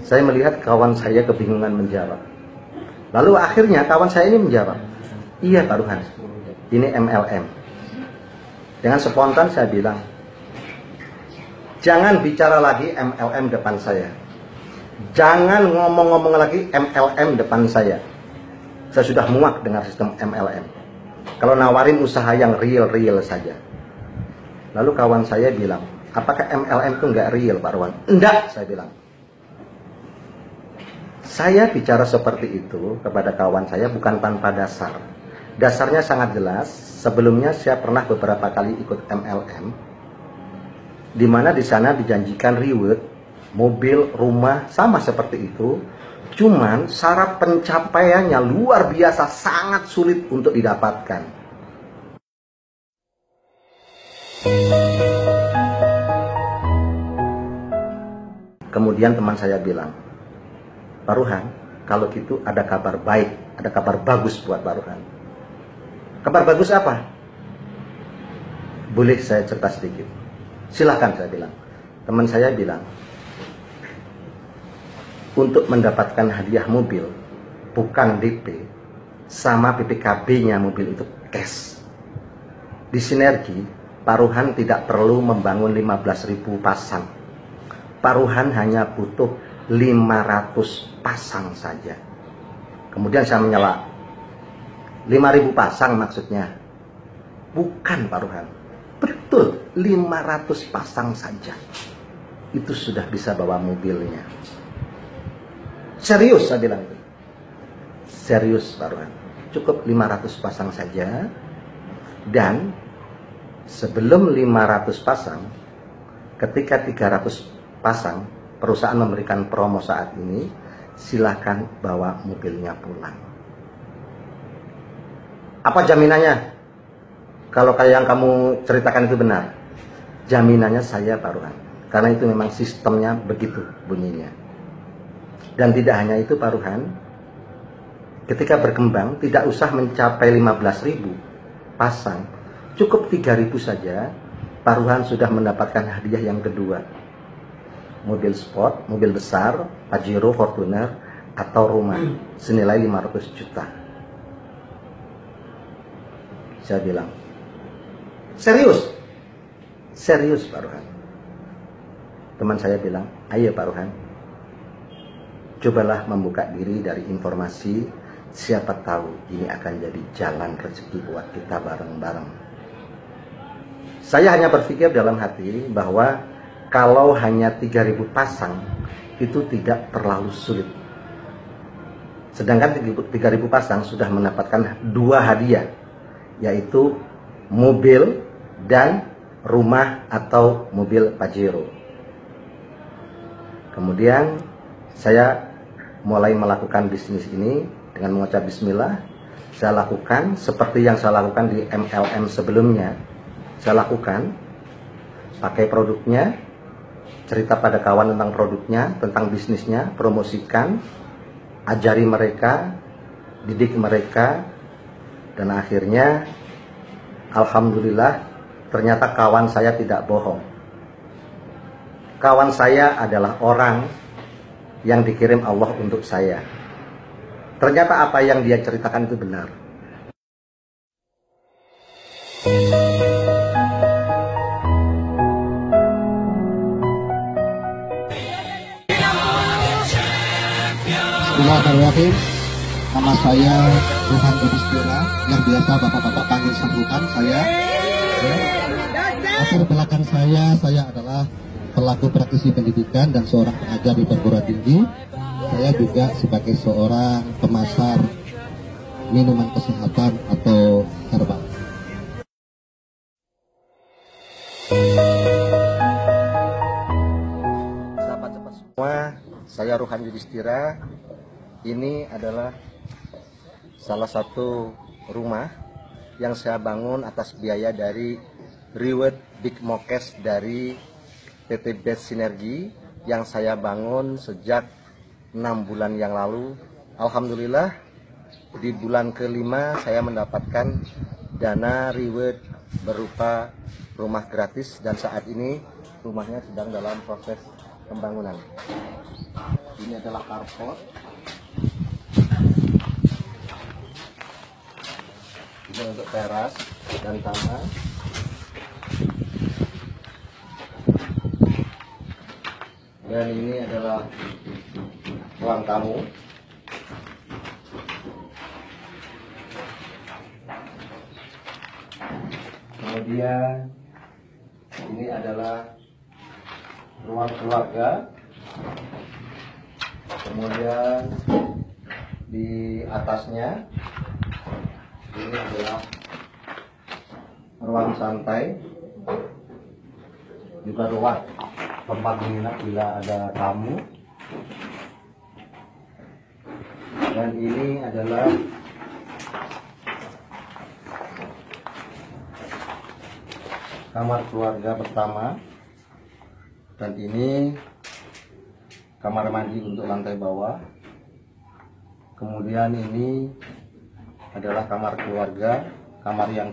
Saya melihat kawan saya kebingungan menjawab. Lalu akhirnya kawan saya ini menjawab, iya Pak Ruhan, ini MLM. Dengan spontan saya bilang, jangan bicara lagi MLM depan saya. Jangan ngomong-ngomong lagi MLM depan saya. Saya sudah muak dengan sistem MLM. Kalau nawarin usaha yang real-real saja. Lalu kawan saya bilang, apakah MLM itu nggak real Pak Ruhan? Enggak, saya bilang. Saya bicara seperti itu kepada kawan saya bukan tanpa dasar. Dasarnya sangat jelas. Sebelumnya saya pernah beberapa kali ikut MLM, di mana di sana dijanjikan reward, mobil, rumah, sama seperti itu. Cuman syarat pencapaiannya luar biasa, sangat sulit untuk didapatkan. Kemudian teman saya bilang, Pak Ruhan, kalau gitu ada kabar baik, ada kabar bagus buat Pak Ruhan. Kabar bagus apa? Boleh saya cerita sedikit? Silahkan, saya bilang. Teman saya bilang, untuk mendapatkan hadiah mobil, bukan DP, sama PPKB-nya mobil itu cash. Di Sinergi, Pak Ruhan tidak perlu membangun 15.000 pasang. Pak Ruhan hanya butuh 500 pasang saja. Kemudian saya menyela, 5.000 pasang maksudnya? Bukan Pak Ruhan. Betul, 500 pasang saja. Itu sudah bisa bawa mobilnya. Serius saya bilang itu. Serius Pak Ruhan. Cukup 500 pasang saja. Dan sebelum 500 pasang, ketika 300 pasang, perusahaan memberikan promo saat ini, silakan bawa mobilnya pulang. Apa jaminannya? Kalau kayak yang kamu ceritakan itu benar. Jaminannya saya Pak Ruhan. Karena itu memang sistemnya begitu bunyinya. Dan tidak hanya itu Pak Ruhan, ketika berkembang tidak usah mencapai 15.000 pasang, cukup 3.000 saja, Pak Ruhan sudah mendapatkan hadiah yang kedua. Mobil sport, mobil besar, Pajero, Fortuner, atau rumah senilai 500 juta. Saya bilang, serius? Serius Pak Ruhan. Teman saya bilang, ayo Pak Ruhan, cobalah membuka diri dari informasi, siapa tahu ini akan jadi jalan rezeki buat kita bareng-bareng. Saya hanya berpikir dalam hati bahwa kalau hanya 3.000 pasang itu tidak terlalu sulit. Sedangkan 3.000 pasang sudah mendapatkan 2 hadiah, yaitu mobil dan rumah atau mobil Pajero. Kemudian saya mulai melakukan bisnis ini dengan mengucap bismillah. Saya lakukan seperti yang saya lakukan di MLM sebelumnya. Saya lakukan, pakai produknya, cerita pada kawan tentang produknya, tentang bisnisnya, promosikan, ajari mereka, didik mereka, dan akhirnya alhamdulillah ternyata kawan saya tidak bohong. Kawan saya adalah orang yang dikirim Allah untuk saya. Ternyata apa yang dia ceritakan itu benar. Bismillahirrahmanirrahim. Nama saya Ruhan Yudhistira, yang biasa bapak-bapak panggil sambungan saya. Latar belakang saya adalah pelaku praktisi pendidikan dan seorang pengajar di perguruan tinggi. Saya juga sebagai seorang pemasar minuman kesehatan atau herbal. Sahabat cepat semua, saya Ruhan Yudhistira. Ini adalah salah satu rumah yang saya bangun atas biaya dari Reward Big Mokes dari PT Best Sinergi yang saya bangun sejak 6 bulan yang lalu. Alhamdulillah di bulan ke-5 saya mendapatkan dana reward berupa rumah gratis, dan saat ini rumahnya sedang dalam proses pembangunan. Ini adalah carport. Ini untuk teras dan taman. Dan ini adalah ruang tamu. Kemudian ini adalah ruang keluarga. Kemudian di atasnya ini adalah ruang santai, juga ruang tempat menginap bila ada tamu. Dan ini adalah kamar keluarga pertama, dan ini kamar mandi untuk lantai bawah. Kemudian ini adalah kamar keluarga, kamar yang